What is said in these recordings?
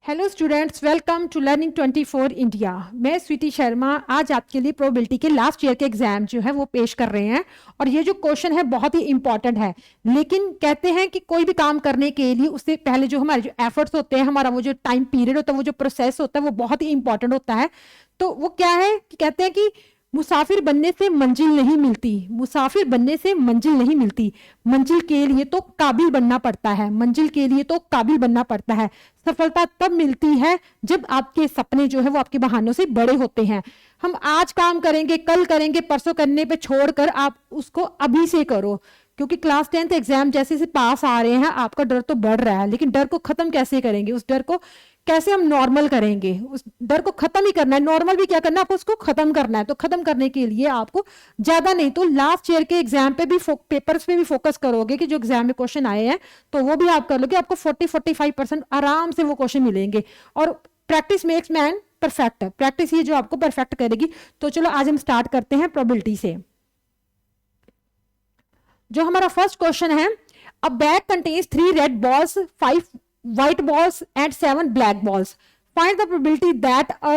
Hello students, welcome to learning 24 India. मैं स्वीटी शर्मा आज आपके लिए प्रोबेबिलिटी के लास्ट ईयर के एग्जाम जो है वो पेश कर रहे हैं। और ये जो क्वेश्चन है बहुत ही इंपॉर्टेंट है। लेकिन कहते हैं कि कोई भी काम करने के लिए उससे पहले जो हमारे जो एफर्ट्स होते हैं, हमारा वो जो टाइम पीरियड होता है, वो जो प्रोसेस होता है, वो बहुत ही इंपॉर्टेंट होता है। तो वो क्या है कि कहते हैं कि मुसाफिर बनने से मंजिल नहीं मिलती, मुसाफिर बनने से मंजिल नहीं मिलती, मंजिल के लिए तो काबिल बनना पड़ता है, मंजिल के लिए तो काबिल बनना पड़ता है। सफलता तब मिलती है जब आपके सपने जो है वो आपके बहानों से बड़े होते हैं। हम आज काम करेंगे, कल करेंगे, परसों करने पे छोड़कर आप उसको अभी से करो। क्योंकि क्लास 10th एग्जाम जैसे से पास आ रहे हैं, आपका डर तो बढ़ रहा है, लेकिन डर को खत्म कैसे करेंगे, उस डर को कैसे हम नॉर्मल करेंगे, उस डर को खत्म ही करना है। नॉर्मल भी क्या करना है, आपको उसको खत्म करना है। तो खत्म करने के लिए आपको ज्यादा नहीं तो लास्ट ईयर के एग्जाम पे भी पेपर्स पे भी फोकस करोगे कि जो एग्जाम में क्वेश्चन आए हैं तो वो भी आप कर लोगे। आपको 40-45% आराम से वो क्वेश्चन मिलेंगे। और प्रैक्टिस मेक्स मैन परफेक्ट है, प्रैक्टिस ही जो आपको परफेक्ट करेगी। तो चलो आज हम स्टार्ट करते हैं प्रोबेबिलिटी से। जो हमारा फर्स्ट क्वेश्चन है, अ bag contains 3 red balls, 5 white balls and 7 black balls. Find the probability that a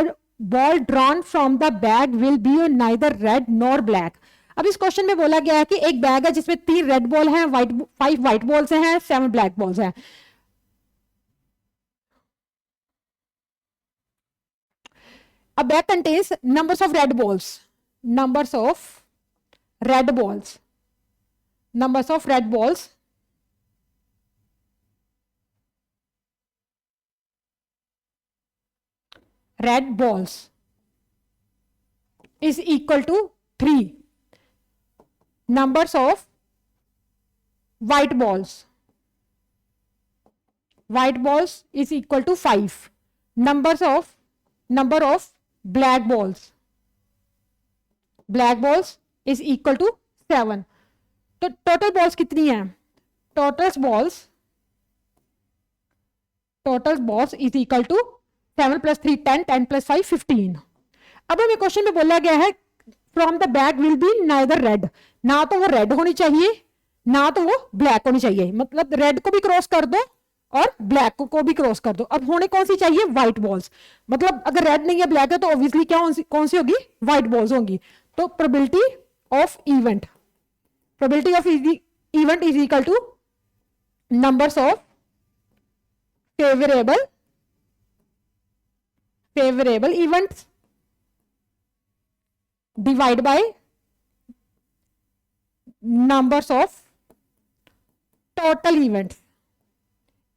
ball drawn from the bag will be neither red nor black. अब इस क्वेश्चन में बोला गया है कि एक बैग है जिसमें 3 रेड बॉल हैं, 5 व्हाइट बॉल्स हैं, 7 ब्लैक बॉल्स हैं। A bag contains numbers of red balls, numbers of red balls, numbers of red balls, red balls is equal to 3 numbers of white balls is equal to 5 number of black balls is equal to 7। तो total balls कितनी है? Total balls is equal to 7 + 3 10, 10 + 5 15। अब हमें question में बोला गया है from the bag will be neither red, ना तो वो रेड होनी चाहिए ना तो वो ब्लैक होनी चाहिए। मतलब रेड को भी क्रॉस कर दो और ब्लैक को भी क्रॉस कर दो। अब होने कौन सी चाहिए? White balls. मतलब अगर रेड नहीं है ब्लैक है तो ऑब्वियसली क्या कौन सी होगी? व्हाइट बॉल्स होंगी। तो probability of event is equal two numbers of favorable events divide by numbers of total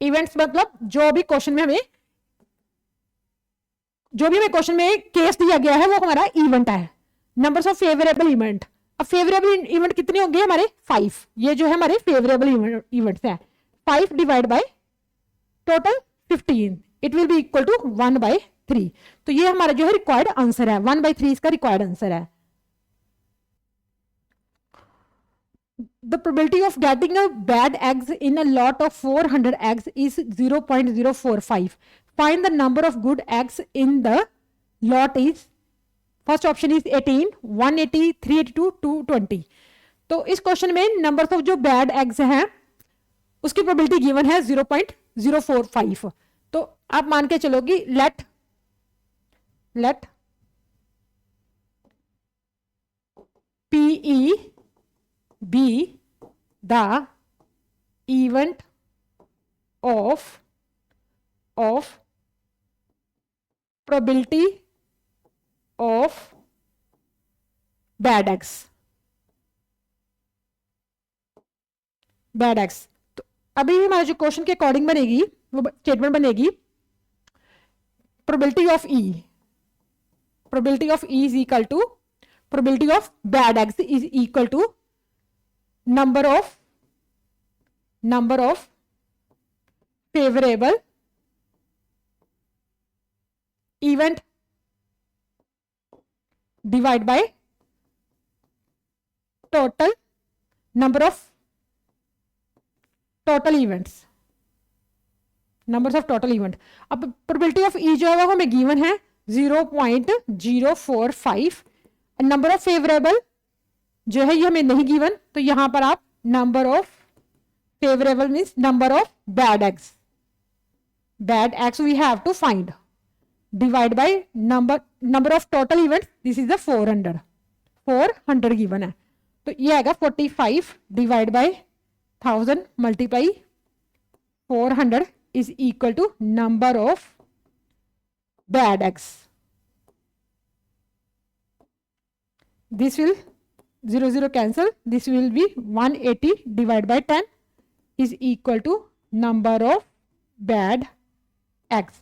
events मतलब जो भी क्वेश्चन में केस दिया गया है वो हमारा इवेंट है। नंबर्स ऑफ फेवरेबल इवेंट, अब फेवरेबल इवेंट कितने होंगे हमारे? 5। ये जो है हमारे फेवरेबल इवेंट्स है। 5 divide by total 15, it will be equal to 1/3। तो ये हमारा जो है रिक्वायर्ड आंसर है, 1/3 इसका रिक्वायर्ड आंसर है। The probability of getting a bad eggs in a lot of 400 eggs is 0.045. Find the number of good eggs in the lot is, first option is 18, 180, 382, 220। तो इस क्वेश्चन में number of जो bad eggs हैं उसकी probability given है 0.045। तो आप मान के चलोगी late PE be the event of probability of bad eggs। तो अभी हमारा जो क्वेश्चन के अकॉर्डिंग बनेगी वो स्टेटमेंट बनेगी probability of E is equal to probability of bad eggs is equal to number of favorable event divide by total number of total events, numbers of total event. अब probability of ई जो है वो हमें given है 0.045। Number of favourable जो है ये हमें नहीं गिवन, तो यहां पर आप number of favourable means number of bad eggs, bad eggs we have to find. Divide by number of total events. This is the 400. 400 given है, तो ये आएगा 45 divide by 1000 multiply 400 is equal to number of bad eggs. This will 0 0 cancel. This will be 180 divide by 10 is equal to number of bad eggs.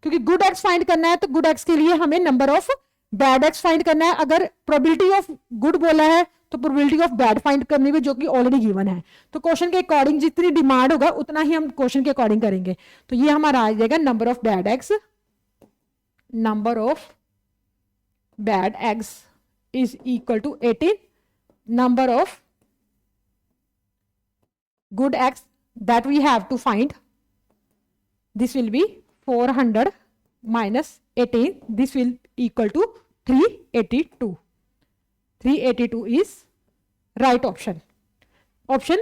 क्योंकि good eggs find करना है तो good eggs के लिए हमें number of bad eggs find करना है. अगर प्रोबेबिलिटी ऑफ गुड बोला है तो प्रोबेबिलिटी ऑफ बैड फाइंड करनी है, जो कि ऑलरेडी गिवन है. तो क्वेश्चन के अकॉर्डिंग जितनी डिमांड होगा उतना ही हम क्वेश्चन के अकॉर्डिंग करेंगे. तो ये हमारा आ जाएगा number of bad eggs. Number of bad eggs is equal to 18. Number of good eggs that we have to find, this will be 400 minus 18. This will equal to 382. 382 is right option. Option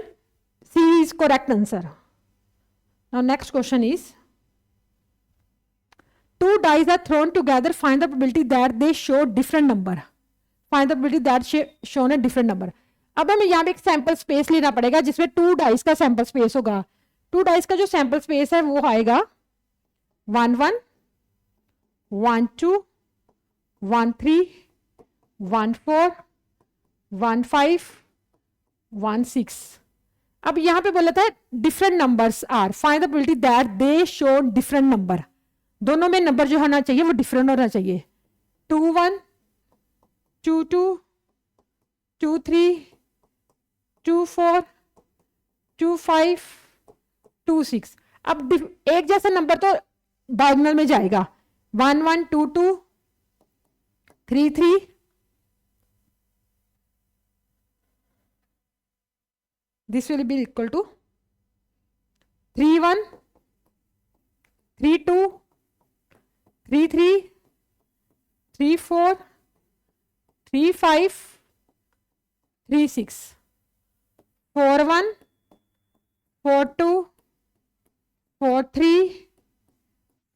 C is correct answer. Now next question is, two dice are thrown together. Find the probability that they show different number. Find the probability that shown a different number. अब हमें यहाँ पे एक sample space लेना पड़ेगा जिसमें 2 dice का sample space होगा. 2 डाइस का जो सैंपल स्पेस है वो आएगा 1 1 1 2 1 3 1 4 1 5 1 6. अब यहां पे बोला था different numbers are, find the probability that they show different number. दोनों में नंबर जो होना चाहिए वो डिफरेंट होना चाहिए. 2 1 2 2 2 3 2 4 2 5 2 6. अब एक जैसा नंबर तो डायगोनल में जाएगा. 1 1 2 2 3 3 this will be equal to 3 1 3 2 3 3 3 4 3 5 3 6 4 1 4 2 4 3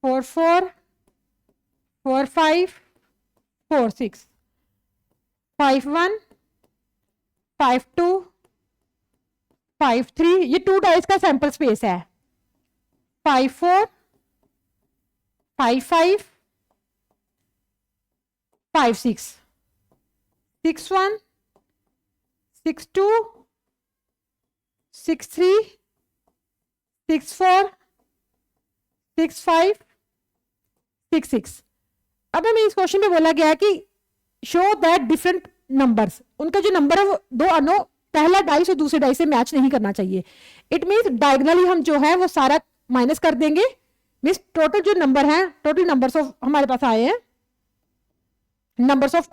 4 4 4 5 4 6 5 1 5 2 5 3. ये 2 डाइस का सैंपल स्पेस है. 5 4 5 5 5 6 6 1 6 2 6 3 6 4 6 5 6 6. अब हमें इस क्वेश्चन में बोला गया है कि शो दैट डिफरेंट नंबर्स, उनका जो नंबर है वो दो अनो पहला डाइस और दूसरे डाइस से मैच नहीं करना चाहिए. इट मीन्स डायगोनली हम जो है वो सारा माइनस कर देंगे. मीन्स टोटल जो नंबर है, टोटल नंबर्स ऑफ हमारे पास आए हैं, नंबर्स ऑफ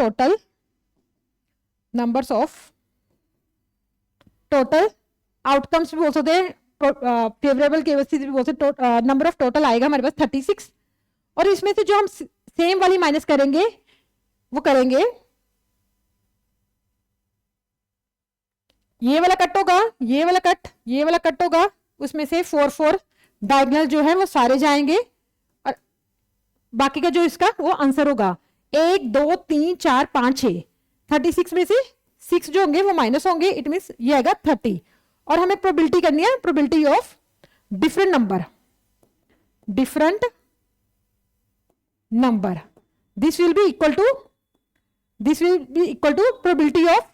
टोटल आउटकम्स भी बोल सकते हैं, फेवरेबल केसेस भी बोल सकते. नंबर ऑफ टोटल आएगा हमारे पास 36. और इसमें से जो हम सेम वाली माइनस करेंगे वो करेंगे, ये वाला कट होगा, ये वाला कट होगा, उसमें से 4 4 डायगोनल जो है वो सारे जाएंगे और बाकी का जो इसका वो आंसर होगा 1 2 3 4 5 6. 36 में से 6 जो होंगे वो माइनस होंगे. इट मीन्स ये आएगा 30. और हमें प्रोबेबिलिटी करनी है, probability of different number. This will be equal to probability of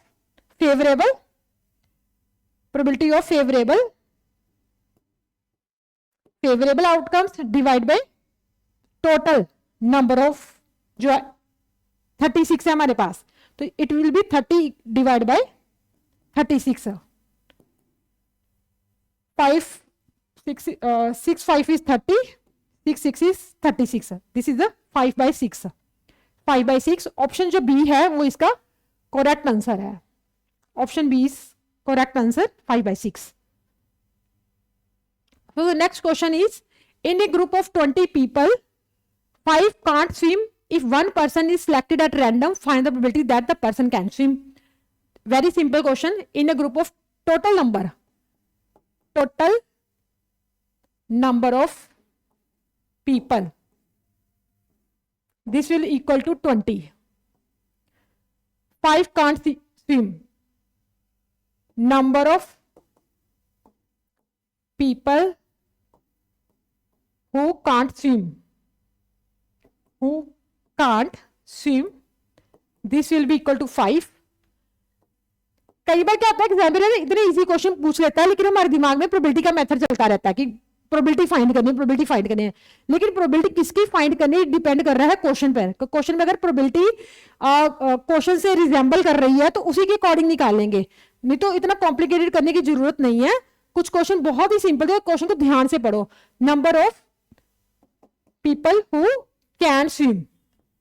favourable outcomes divide by total number of जो 36 है हमारे पास. तो it will be 30 divide by 36. 5 6 5 is 30, 6 6 is 36. This is the 5/6. 5/6 option जो बी है वो इसका करेक्ट आंसर है. Option B is correct answer 5/6. So the next question is, in a group of 20 people, 5 can't swim. If one person is selected at random, find the probability that the person can swim. Very simple question. In a group of total number of people, this will equal to 20. 5 can't swim. Number of people who can't swim, this will be equal to 5. कई बार क्या होता है examiner इतने easy question पूछ लेता है, लेकिन हमारे दिमाग में प्रोबेबिलिटी का मेथड चलता रहता है कि प्रोबेबिलिटी फाइंड करनी है, लेकिन प्रोबेबिलिटी किसकी फाइंड करनी डिपेंड कर रहा है क्वेश्चन पर। क्वेश्चन में अगर प्रोबेबिलिटी क्वेश्चन से रिजेंबल कर रही है तो उसी के अकॉर्डिंग निकालेंगे, नहीं तो इतना कॉम्प्लिकेटेड करने की जरूरत नहीं है। कुछ क्वेश्चन बहुत ही सिंपल है, क्वेश्चन को ध्यान से पढ़ो। Number of people who can swim,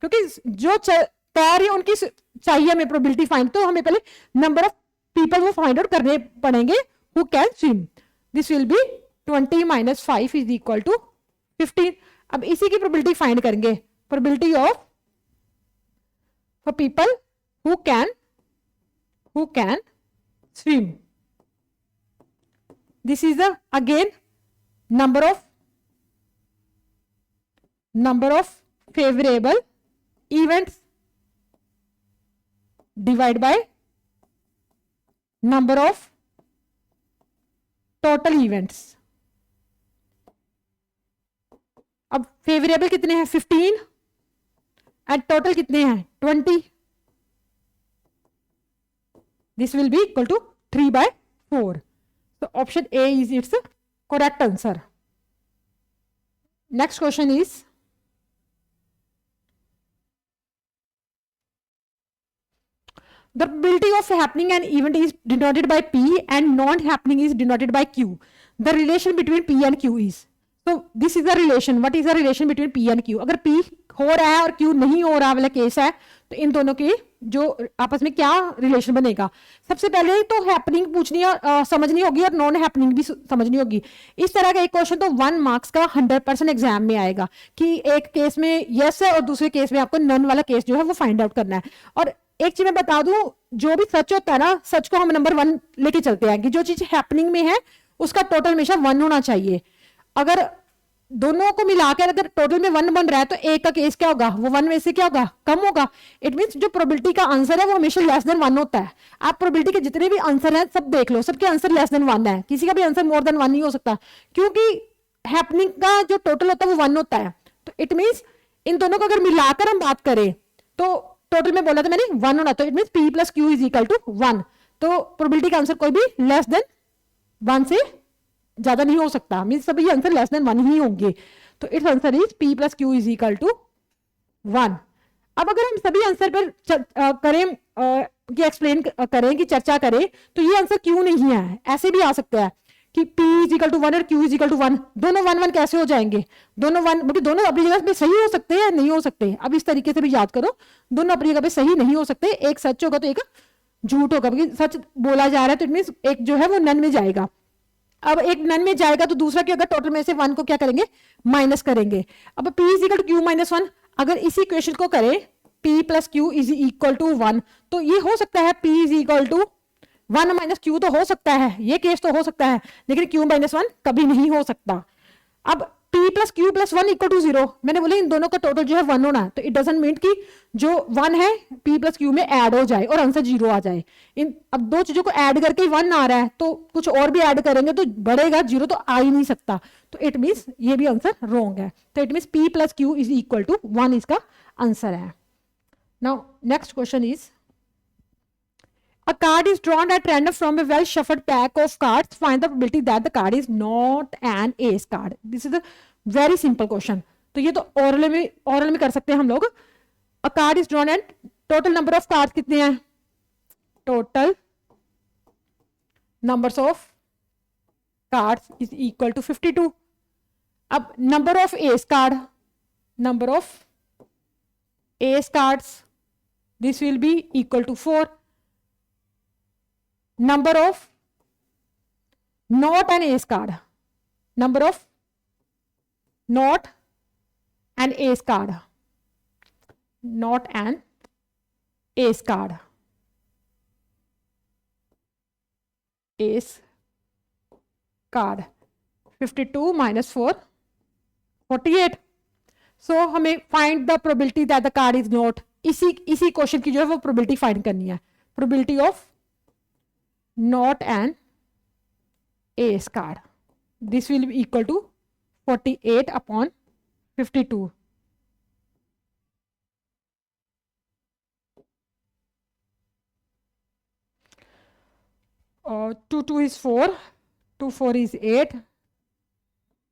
क्योंकि जो तैर रही उनकी चाहिए हमें प्रोबेबिलिटी फाइंड, तो हमें पहले नंबर ऑफ पीपल वो फाइंड आउट करने पड़ेंगे who can swim. This will be 20 minus 5 is equal to 15। अब इसी की प्रोबेबिलिटी फाइंड करेंगे, probability of for people who can swim. This is the again number of favorable events divided by number of total events। अब favourable कितने हैं 15 and total कितने हैं 20। This will be equal to 3/4। तो option A is its correct answer. Next question is the probability of happening an event is denoted by P and non-happening is denoted by Q. The relation between P and Q is, so this is the relation. What is the relation between P and Q? अगर P हो रहा है और Q नहीं हो रहा वाला case है तो इन दोनों के जो आपस में क्या रिलेशन बनेगा। सबसे पहले तो हैपनिंग पूछनी है, समझनी होगी, और नॉन हैपनिंग भी समझनी होगी। इस तरह का एक क्वेश्चन तो 1 मार्क्स का 100% एग्जाम में आएगा कि एक केस में यस है और दूसरे केस में आपको नन वाला केस जो है वो फाइंड आउट करना है। और एक चीज मैं बता दूं, जो भी सच होता है ना, सच को हम नंबर 1 लेके चलते हैं कि जो चीज हैपनिंग में है उसका टोटल हमेशा 1 होना चाहिए। अगर दोनों को मिलाकर अगर टोटल में 1 बन रहा है तो एक का केस क्या होगा, वो 1 में से क्या होगा, कम होगा। इट मींस जो प्रोबेबिलिटी का आंसर है वो हमेशा लेस देन 1 होता है। आप प्रोबेबिलिटी के जितने भी आंसर हैं सब देख लो, सबके आंसर लेस देन 1 है, किसी का भी आंसर मोर देन 1 नहीं हो सकता, क्योंकि हैपनिंग का जो टोटल होता है वो 1 होता है। तो इट मींस इन दोनों को अगर मिलाकर हम बात करें तो टोटल में बोला था मैंने 1 होना, तो it means P plus Q is equal to 1। तो प्रोबेबिलिटी का आंसर कोई भी लेस देन 1 से ज्यादा नहीं हो सकता, मींस सभी आंसर लेस देन 1 ही होंगे। तो its answer is P plus Q is equal to 1। अब अगर हम सभी आंसर पर करें कि एक्सप्लेन करें कि चर्चा करें तो ये आंसर क्यों नहीं है, ऐसे भी आ सकता है कि P इज इक्वल टू 1 और Q इज इक्वल टू 1, दोनों 1 कैसे हो जाएंगे, दोनों 1, मतलब दोनों अपनी जगह पे सही हो सकते हैं नहीं हो सकते। अब इस तरीके से भी याद करो, दोनों अपनी जगह पे सही नहीं हो सकते, एक सच होगा तो एक झूठ होगा, क्योंकि सच बोला जा रहा है तो इट मींस एक जो है वो नन में जाएगा। अब एक नन में जाएगा तो दूसरा क्या होगा, टोटल में से 1 को क्या करेंगे, माइनस करेंगे। अब P is equal to Q minus 1, अगर इसी इक्वेशन को करें P plus Q is equal to 1, तो ये हो सकता है P is equal to 1 minus Q तो हो सकता है, ये केस तो हो सकता है, लेकिन Q माइनस 1 कभी नहीं हो सकता। अब P plus Q plus 1 equal to 0, मैंने बोला इन दोनों का टोटल जो है 1 होना है, तो इट डजंट मीन कि जो 1 है P प्लस Q में ऐड हो जाए और आंसर 0 आ जाए। इन अब दो चीजों को ऐड करके 1 आ रहा है तो कुछ और भी ऐड करेंगे तो बढ़ेगा, 0 तो आ ही नहीं सकता, तो इट मीन्स ये भी आंसर रॉन्ग है। तो it means P plus Q is equal to 1 इसका आंसर है। Now next question is, a card is drawn at random from a well shuffled pack of cards. Find the probability that the card is not an ace card. This is a very simple question. तो ये तो oral में कर सकते हैं हम लोग। A card is drawn and total number of cards कितने हैं? Total numbers of cards is equal to 52. अब number of ace cards, this will be equal to 4. Number of not an ace card, number of not an ace card, not an ace card, ace card, 52 minus 4, 48. So हमें find the probability that the card is not, इसी question की जो है वो probability find करनी है, probability of not an ace card, this will be equal to 48 upon 52. 2 2 is 4, 2 4 is 8,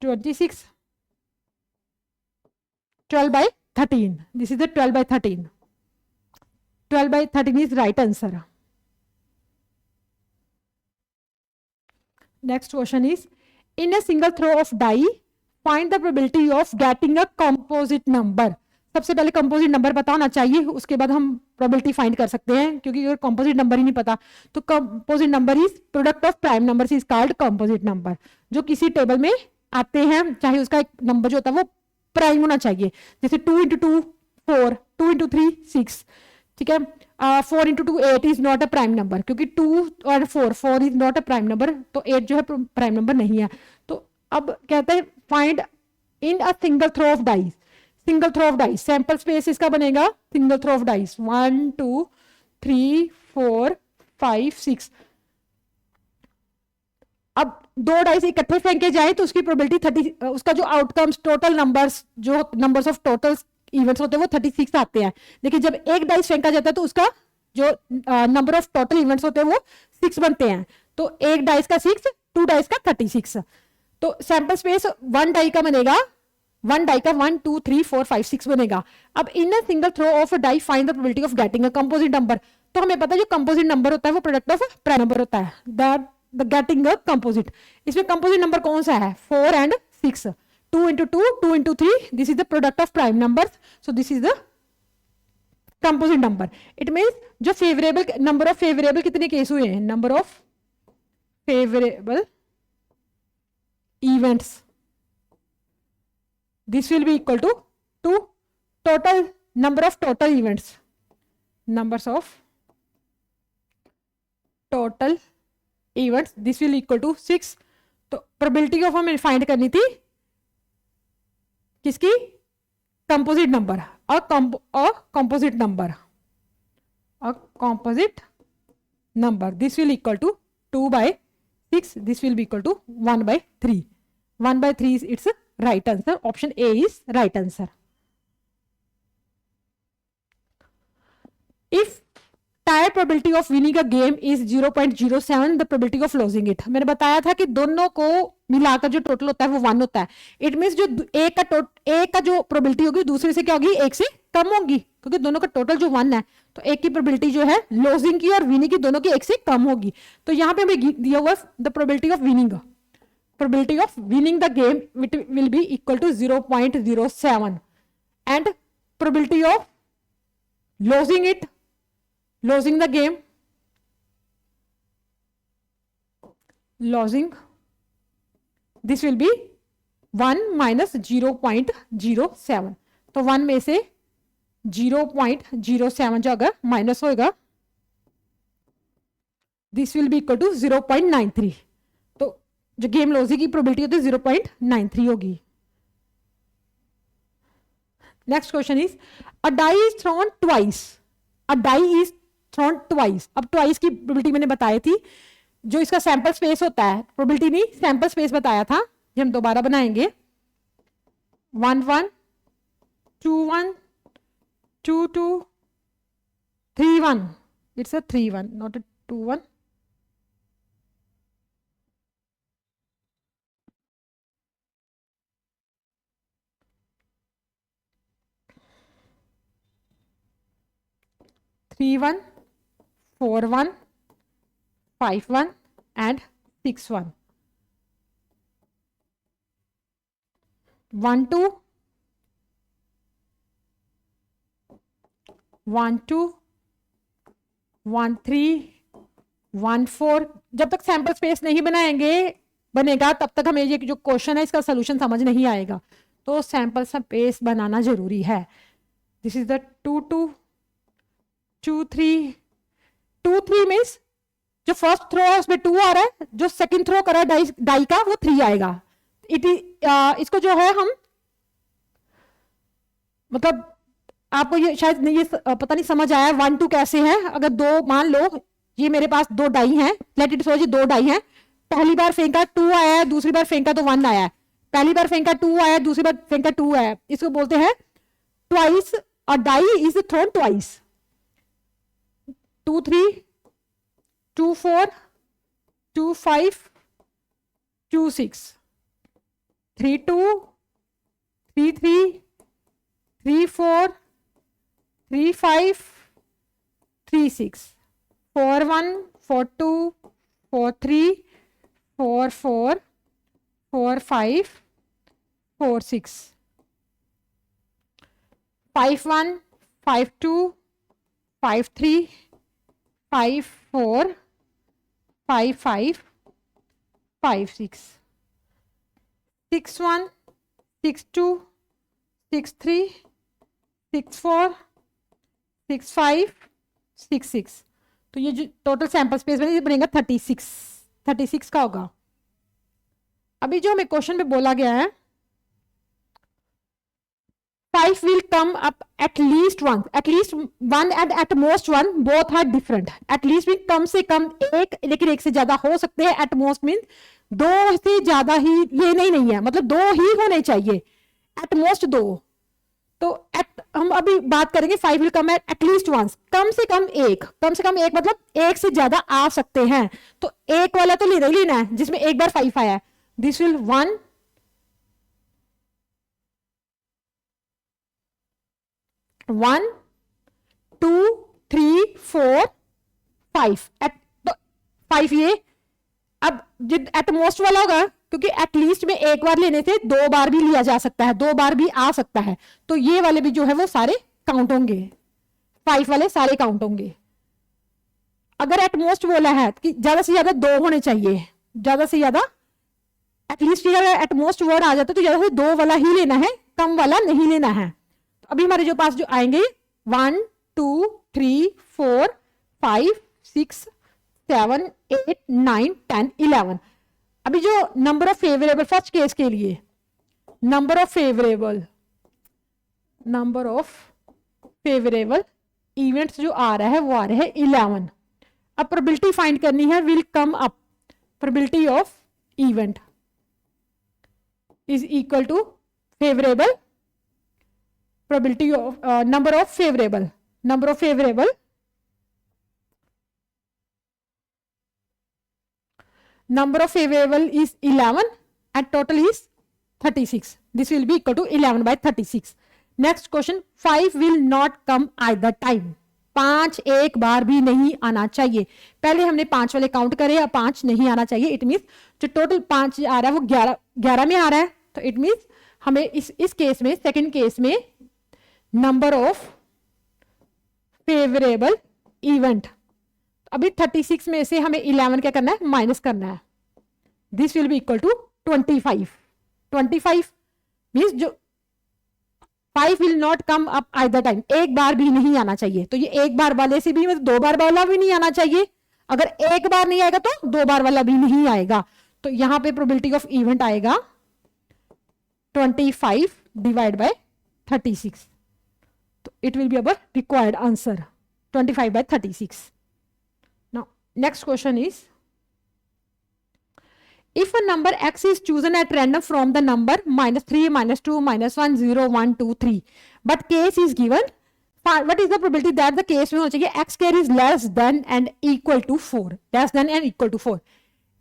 26, 12 by 13. This is the 12 by 13. 12 by 13 is right answer. Next question is, in a single throw of die, find the probability of getting a composite number. सबसे पहले composite number पता होना चाहिए, उसके बाद हम probability find कर सकते हैं, क्योंकि अगर कंपोजिट नंबर ही नहीं पता तो composite number is product of prime numbers is called composite number. जो किसी टेबल में आते हैं, चाहे उसका एक नंबर जो होता है वो प्राइम होना चाहिए, जैसे 2 × 2 4, 2 × 3 6, ठीक है. 4 × 2 8 is not a prime number, क्योंकि 2 और 4 is not a prime number, तो 8 जो है प्राइम नंबर नहीं है. तो अब कहते हैं find in a single throw of dice. Single throw of dice, sample space इसका बनेगा सिंगल थ्रो ऑफ डाइस 1 2 3 4 5 6. अब दो डाइस इकट्ठे फेंके जाए तो उसकी प्रोबेबिलिटी 30, उसका जो आउटकम्स टोटल नंबर्स, जो नंबर्स ऑफ टोटल इवेंट्स होते हैं वो 36 आते हैं. लेकिन जब एक डाइस फेंका जाता है तो उसका जो नंबर ऑफ टोटल इवेंट्स होते हैं वो 6 बनते हैं. तो एक डाइस का 6, 2 डाइस का 36. तो सैंपल स्पेस 1 डाई का बनेगा, 1 डाई का 1 2 3 4 5 6 बनेगा. अब in a single throw of a die find the probability of getting a composite number. तो हमें पता है जो कंपोजिट नंबर होता है वो प्रोडक्ट ऑफ प्राइम नंबर होता है, that the getting a composite. इसमें कंपोजिट नंबर कौन सा है? 4 and 6. 2 × 2, 2 × 3, this is the product of prime numbers, so this is the composite number. It means जो फेवरेबल, नंबर ऑफ फेवरेबल कितने case हुए हैं? Number of favourable events, this will be equal to total number of total events, numbers of total events, this will equal to 6. तो probability of हमें find करनी थी किसकी? Composite number. Composite number, composite number, this will equal to 2/6, this will be equal to 1/3. 1/3 is its right answer. Option A is right answer. If tyre probability of winning a game is 0.07, the probability of losing it. मैंने बताया था कि दोनों को मिलाकर जो total होता है वो 1 होता है. इट मींस जो एक का जो प्रोबेबिलिटी होगी दूसरे से क्या होगी? 1 से कम होगी, क्योंकि दोनों का टोटल जो 1 है, तो एक की प्रोबेबिलिटी जो है लॉसिंग की और विनिंग की दोनों की 1 से कम होगी. तो यहाँ पे हमें दिया हुआ the probability of winning, probability of winning the game will be equal to 0.07 and probability of losing it, losing the game, losing, this will be 1 minus 0.07. तो 1 में से 0.07 जो अगर माइनस होएगा, this will be equal to 0.93. तो जो game losing की probability होती है 0.93 होगी. Next question is a die is thrown twice. A die is thrown twice. अब ट्वाइस की प्रोबेबिलिटी मैंने बताई थी, जो इसका सैंपल स्पेस होता है, प्रोबेबिलिटी नहीं सैंपल स्पेस बताया था, ये हम दोबारा बनाएंगे. 1 1 2 1 2 2 3 1. It's a 3 1, not a 2 1. Three 1, 4 1, 5 1 and 6 1. 1 2 1 2 1 3 1 4. जब तक सैंपल स्पेस नहीं बनेगा तब तक हमें ये जो क्वेश्चन है इसका सोल्यूशन समझ नहीं आएगा. तो सैंपल स्पेस बनाना जरूरी है. This is the 2 2 2 3. 2 3 मीन्स जो फर्स्ट थ्रो है उसमें 2 आ रहा है, जो सेकंड थ्रो कर रहा है डाई का वो 3 आएगा. इसको जो है हम मतलब आपको ये शायद नहीं, ये पता नहीं समझ आया 1 2 कैसे है। अगर दो, मान लो ये मेरे पास दो डाई हैं, लेट इट सपोज ये दो डाई हैं, पहली बार फेंका 2 आया है, दूसरी बार फेंका तो 1 आया है, पहली बार फेंका 2 आया, दूसरी बार फेंका 2 आया, इसको बोलते हैं ट्वाइस, और डाई इज थ्रोन ट्वाइस। 2 3 2 4 2 5 2 6 3 2 3 3 3 4 3 5 3 6 4 1 4 2 4 3 4 4 4 5 4 6 5 1 5 2 5 3 5 4 5 5 5 6 6 1 6 2 6 3 6 4 6 5 6 6। तो ये जो टोटल सैंपल स्पेस बनेगा, ये बनेगा 36 का होगा। अभी जो हमें क्वेश्चन में बोला गया है 5 will come up at least one and at most one, both are different। at least mean कम से कम एक, लेकिन एक से ज्यादा हो सकते हैं। at most mean दो से ज्यादा ही लेने ही नहीं है, मतलब दो ही होने चाहिए, at most दो। तो हम अभी बात करेंगे 5 will come at least once, कम से कम एक, मतलब एक से ज्यादा आ सकते हैं। तो एक वाला तो लेना ही लेना है जिसमें एक बार 5 आया है। दिस विल 1 1 2 3 4 5 5 ये अब एट मोस्ट वाला होगा, क्योंकि एटलीस्ट में एक बार लेने से दो बार भी लिया जा सकता है, दो बार भी आ सकता है। तो ये वाले भी जो है वो सारे काउंट होंगे, 5 वाले सारे काउंट होंगे। अगर एट मोस्ट बोला है कि ज्यादा से ज्यादा दो होने चाहिए, ज्यादा से ज्यादा एटलीस्ट एट मोस्ट वर्ड आ जाता है तो ज्यादा से दो वाला ही लेना है, कम वाला नहीं लेना है। तो अभी हमारे जो पास जो आएंगे 1 2 3 4 5 6 7 8 9 10 11। अभी जो number of favourable first case के लिए नंबर ऑफ फेवरेबल इवेंट्स जो आ रहा है वो आ रहा है 11। अब प्रोबेबिलिटी फाइंड करनी है, will come up probability of event is equal to favourable probability of number of favorable is 11 and total is 36। this will be equal to 11 by 36। next question 5 will not come either time। 5 एक बार भी नहीं आना चाहिए। पहले हमने 5 वाले count करे, अब 5 नहीं आना चाहिए। इट मीन्स जो टोटल 5 आ रहा है वो 11 में आ रहा है। तो इट मीन्स हमें इस केस में, सेकंड केस में नंबर ऑफ फेवरेबल इवेंट, अभी 36 में से हमें 11 क्या करना है, माइनस करना है। This will be equal to 25 means जो 5 will not come up either time, एक बार भी नहीं आना चाहिए। तो ये एक बार वाले से भी, मतलब दो बार वाला भी नहीं आना चाहिए। अगर एक बार नहीं आएगा तो दो बार वाला भी नहीं आएगा। तो यहां पे प्रोबेबिलिटी ऑफ इवेंट आएगा 25 डिवाइड बाय 36। तो it will be our required answer 25 by 36। now next question is if a number x is chosen at random from the number -3 -2 -1 0 1 2 3 but case is given, what is the probability that the case में होना चाहिए x square is less than and equal to 4, less than and equal to 4।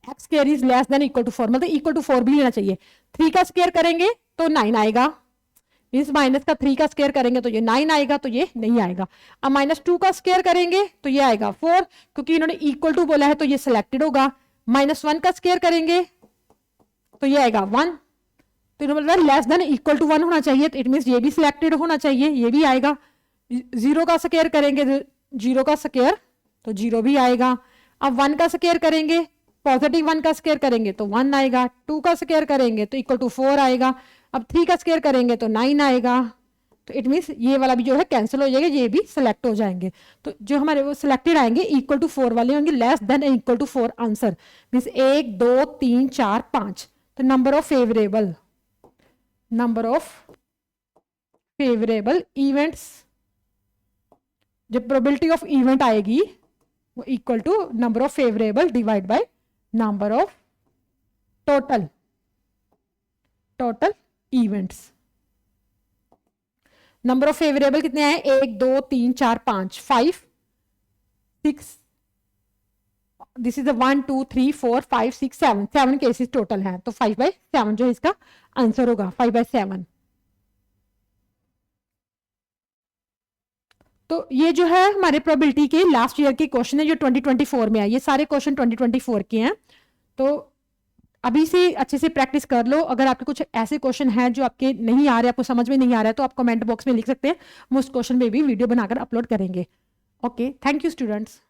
x square is less than equal to 4 मतलब equal to 4 भी लेना चाहिए। 3 का square करेंगे तो 9 आएगा, इस माइनस का 3 का स्क्वायर करेंगे तो ये 9 आएगा, तो ये नहीं आएगा। अब -2 का स्क्वायर करेंगे तो ये आएगा 4, क्योंकि इन्होंने इक्वल टू बोला है तो ये सिलेक्टेड होगा। -1 का स्क्वायर करेंगे तो ये आएगा 1, तो इन्होंने लेस देन इक्वल टू 1 होना चाहिए, तो इट मीन्स ये भी सिलेक्टेड होना चाहिए, ये भी आएगा। 0 का स्क्वायर करेंगे, 0 का स्क्वायर तो 0 भी आएगा। अब 1 का स्क्वायर करेंगे, पॉजिटिव 1 का स्क्वायर करेंगे तो 1 आएगा। 2 का स्क्वायर करेंगे तो इक्वल टू 4 आएगा। अब 3 का स्क्वायर करेंगे तो 9 आएगा। तो इट मीन्स ये वाला भी जो है कैंसिल हो जाएगा, ये भी सिलेक्ट हो जाएंगे। तो जो हमारे वो सिलेक्टेड आएंगे इक्वल टू 4 वाले होंगे, less than and equal to 4 answer means 1 2 3 4 5। तो नंबर ऑफ फेवरेबल इवेंट्स, जब प्रोबेबिलिटी ऑफ इवेंट आएगी वो equal to number of favourable divide by number of total events. Number of favourable कितने आए? 1 2 3 4 5 5 6, this is 1 2 3 4 5 6 7 7 cases total हैं, तो 5/7 जो इसका आंसर होगा 5/7। तो ये जो है हमारे प्रोबेबिलिटी के लास्ट ईयर के क्वेश्चन है जो 2024 में है, ये सारे क्वेश्चन 2024 के हैं। तो अभी से अच्छे से प्रैक्टिस कर लो। अगर आपके कुछ ऐसे क्वेश्चन हैं जो आपके नहीं आ रहे, आपको समझ में नहीं आ रहा है, तो आप कमेंट बॉक्स में लिख सकते हैं, हम उस क्वेश्चन में भी वीडियो बनाकर अपलोड करेंगे। Okay, thank you students.